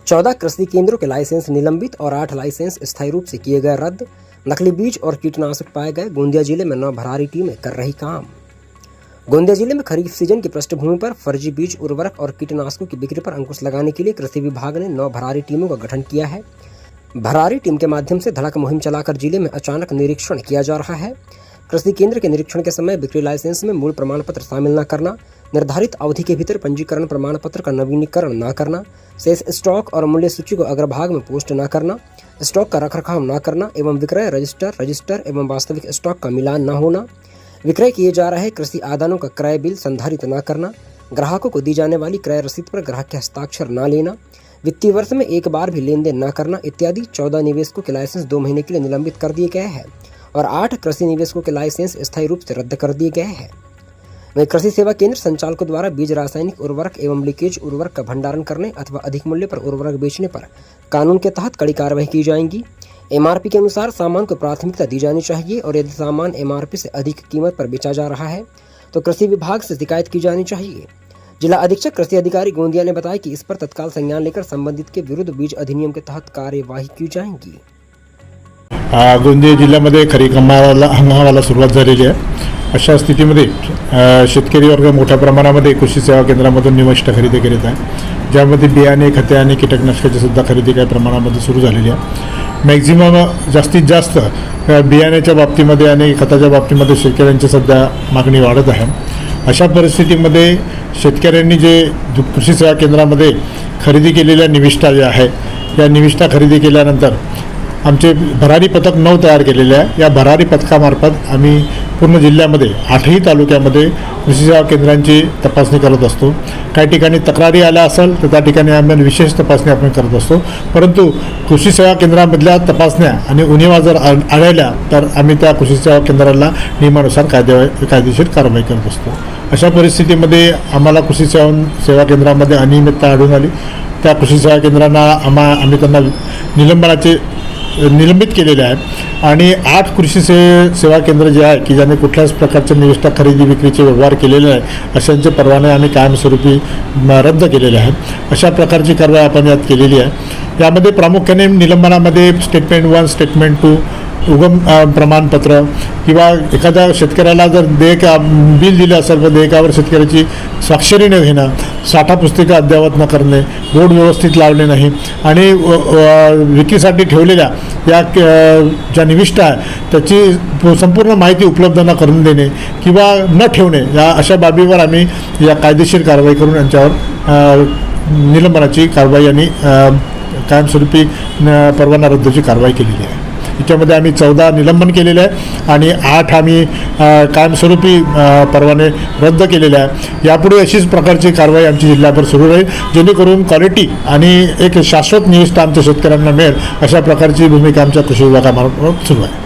14 कृषि केंद्रों के लाइसेंस निलंबित और 8 लाइसेंस स्थायी रूप से किए गए रद्द। नकली बीज और कीटनाशक पाए गए। गोंदिया जिले में 9 भरारी टीमें कर रही काम। गोंदिया जिले में खरीफ सीजन की पृष्ठभूमि पर फर्जी बीज, उर्वरक और कीटनाशकों की बिक्री पर अंकुश लगाने के लिए कृषि विभाग ने 9 भरारी टीमों का गठन किया है। भरारी टीम के माध्यम से धड़क मुहिम चलाकर जिले में अचानक निरीक्षण किया जा रहा है। कृषि केंद्र के निरीक्षण के समय बिक्री लाइसेंस में मूल प्रमाण पत्र शामिल न करना, निर्धारित अवधि के भीतर पंजीकरण प्रमाण पत्र का नवीनीकरण न करना, शेष स्टॉक और मूल्य सूची को अग्रभाग में पोस्ट न करना, स्टॉक का रखरखाव न करना एवं विक्रय रजिस्टर एवं वास्तविक स्टॉक का मिलान न होना, विक्रय किए जा रहे कृषि आदानों का क्रय बिल संधारित न करना, ग्राहकों को दी जाने वाली क्रय रसीद पर ग्राहक के हस्ताक्षर न लेना, वित्तीय वर्ष में एक बार भी लेन देन न करना इत्यादि 14 निवेशकों के लाइसेंस 2 महीने के लिए निलंबित कर दिए गए हैं और 8 कृषि निवेशकों के लाइसेंस स्थायी रूप से रद्द कर दिए गए हैं। वहीं कृषि सेवा केंद्र संचालकों द्वारा बीज, रासायनिक उर्वरक एवं लीकेज उर्वरक का भंडारण करने अथवा अधिक मूल्य पर उर्वरक बेचने पर कानून के तहत कड़ी कार्रवाई की जाएगी। एमआरपी के अनुसार सामान को प्राथमिकता दी जानी चाहिए और यदि सामान एमआरपी से अधिक कीमत पर बेचा जा रहा है तो कृषि विभाग से शिकायत की जानी चाहिए। जिला अधीक्षक कृषि अधिकारी गोंदिया ने बताया कि इस पर तत्काल संज्ञान लेकर संबंधित के विरुद्ध बीज अधिनियम के तहत कार्यवाही की जाएगी। गोंदिया जिल्ह्यामध्ये खरीप हंगामाला सुरुवात झालेली आहे। अशा स्थितीमध्ये शेतकरी वर्ग मोठ्या प्रमाणामध्ये कृषी सेवा केंद्रामधून निविष्ठा खरेदी करीत आहे, ज्यामध्ये बियाणे, खते आणि कीटकनाशकाची सुद्धा खरेदी काही प्रमाणामध्ये सुरू झालेली आहे। मॅक्झिमम जास्तीत जास्त बियाण्याच्या बाबतीमध्ये आणि खताच्या बाबतीमध्ये शेतकऱ्यांची सध्या मागणी वाढत आहे। अशा परिस्थितीमध्ये शेतकऱ्यांनी जे कृषी सेवा केंद्रामध्ये खरेदी केलेल्या निविष्ठा ज्या आहे, या निविष्ठा खरेदी केल्यानंतर आमचे भरारी पथक 9 तयार केलेले आहे। या भरारी पथकामार्फत आम्ही पूर्ण जिल्ह्यामध्ये 8ही तालुक्यामध्ये कृषी सेवा केंद्रांची तपासणी करत असतो। काही ठिकाणी तक्रारी आल्या असेल तर त्या ठिकाणी आम्ही विशेष तपासणी आपण करत असतो, परंतु कृषी सेवा केंद्रामधल्या तपासण्या आणि उणिवा जर आढळल्या तर आम्ही त्या कृषी सेवा केंद्राला नियमानुसार कायदेशीर कारवाई करत असतो। अशा परिस्थितीमध्ये आम्हाला कृषी सेवा केंद्रामध्ये अनियमितता आढळून आली। त्या कृषी सेवा केंद्रांना आम्ही त्यांना निलंबित केलेले आहे आणि 8 कृषी सेवा केंद्र जे आहे की ज्याने कुठल्याच प्रकारच्या निविष्ठा खरेदी विक्रीचे व्यवहार केलेले आहे अशांचे परवाने आम्ही कायमस्वरूपी रद्द केलेले आहेत। अशा प्रकारची कारवाई आपण यात केलेली आहे। यामध्ये प्रामुख्याने निलंबनामध्ये स्टेटमेंट 1, स्टेटमेंट 2, उगम प्रमाणपत्र किंवा एखाद्या शेतकऱ्याला जर बिल दिलं असेल तर देयकावर शेतकऱ्याची स्वाक्षरी न घेणं, साठा पुस्तिका अद्ययावत न करणे, बोर्ड व्यवस्थित लावले नाही आणि विक्रीसाठी ठेवलेल्या या ज्या निविष्ठा आहे त्याची संपूर्ण माहिती उपलब्ध न करून देणे किंवा न ठेवणे, या अशा बाबीवर आम्ही या कायदेशीर कारवाई करून यांच्यावर निलंबनाची कारवाई आणि कायमस्वरूपी परवाना रद्दची कारवाई केलेली आहे। याच्यामध्ये आम्ही 14 निलंबन केलेलं आहे आणि 8 आम्ही कायमस्वरूपी परवाने रद्द केलेले आहे। यापुढे अशीच प्रकारची कारवाई आमची जिल्ह्याभर सुरू राहील, जेणेकरून क्वालिटी आणि एक शाश्वत निविष्ठा आमच्या शेतकऱ्यांना मिळेल अशा प्रकारची भूमिका आमच्या कृषी विभागामार्फत सुरू आहे।